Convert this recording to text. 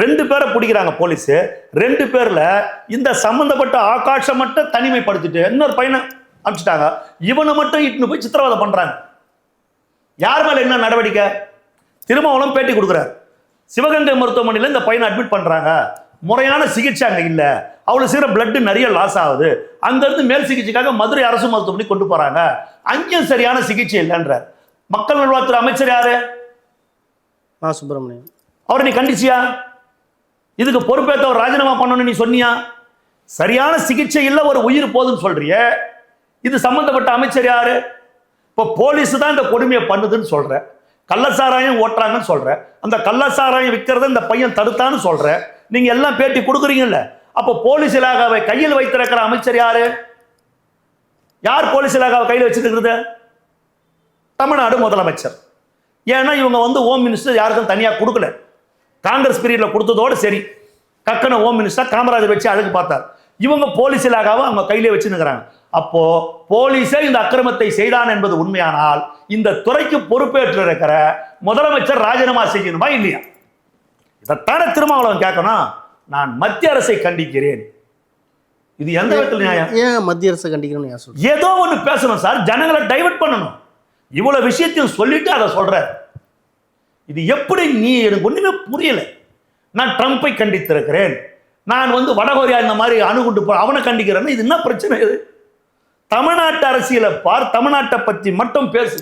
2 பேரை பிடிக்கிறாங்க போலீஸ். 2 பேர்ல இந்த சம்பந்தப்பட்ட ஆகாஷை மட்டும் தனிமைப்படுத்திட்டு இன்னொரு பையனை அனுப்பிச்சிட்டாங்க. இவனை மட்டும் இட்டுன்னு போய் சித்திரவதை பண்றாங்க. யார் மேல என்ன நடவடிக்கை? திருமாவளவன் பேட்டி கொடுக்குறாரு. சிவகங்கை மருத்துவமனையில் இந்த பையனை அட்மிட் பண்றாங்க, முறையான சிகிச்சை அங்கே இல்லை, அவ்வளோ சீக்கிரம் பிளட் நிறைய லாஸ் ஆகுது, அங்கேருந்து மேல் சிகிச்சைக்காக மதுரை அரசு மருத்துவமனை கொண்டு போறாங்க, அங்கேயும் சரியான சிகிச்சை இல்லைன்றார். மக்கள் நல்வாழ்வுத்துறை அமைச்சர் யாரு? சுப்பிரமணியன். அவரை நீ கண்டிச்சியா? இதுக்கு பொறுப்பேற்ற ராஜினாமா பண்ணணும்னு நீ சொன்னியா? சரியான சிகிச்சை இல்லை, ஒரு உயிர் போதுன்னு சொல்றிய. இது சம்பந்தப்பட்ட அமைச்சர் யாரு? இப்போ போலீஸ் தான் இந்த கொடுமையை பண்ணுதுன்னு சொல்ற, கள்ளசாராயம் ஓட்டுறாங்கன்னு சொல்ற, அந்த கள்ளசாராயம் விற்கிறத இந்த பையன் தடுத்தான்னு சொல்ற, நீங்க எல்லாம் பேட்டி கொடுக்குறீங்கல்ல. அப்போ போலீஸ் இலாகாவை கையில் வைத்திருக்கிற அமைச்சர் யாரு? யார் போலீஸ் இலாகாவை கையில் வச்சிருக்கிறது? தமிழ்நாடு முதலமைச்சர். ஏன்னா இவங்க ஹோம் மினிஸ்டர் யாருக்கும் தனியாக கொடுக்கல. காங்கிரஸ் பீரியட்ல கொடுத்ததோடு சரி, கக்கன ஹோம் மினிஸ்டர் காமராஜர் வச்சு அழகு பார்த்தார். இவங்க போலீஸ் இலாகாவை அவங்க கையிலே வச்சுருக்கிறாங்க. அப்போ போலீஸே இந்த அக்கிரமத்தை செய்தான் என்பது உண்மையானால் இந்த துறைக்கு பொறுப்பேற்று இருக்கிற முதலமைச்சர் ராஜினாமா செய்யணுமா இல்லையா? இதைத்தானே திருமாவளவன் கேட்கணும். நான் மத்திய அரசை கண்டிக்கிறேன். இது எந்த விதத்தில் நியாயம்? ஏன் மத்திய அரசை கண்டிக்கணும்? ஏதோ ஒன்று பேசணும் சார், ஜனங்களை டைவர்ட் பண்ணணும். இவ்வளவு விஷயத்தையும் சொல்லிட்டு அதை சொல்ற, இது எப்படி? நீ எனக்கு ஒண்ணுமே புரியல. நான் ட்ரம்பை கண்டித்திருக்கிறேன், நான் வடகொரியா இந்த மாதிரி அணுகுண்டு அவனை கண்டிக்கிறேன்னு, இது என்ன பிரச்சனை? இது தமிழ்நாட்டு அரசியலை பார், தமிழ்நாட்டை பற்றி மட்டும் பேசு.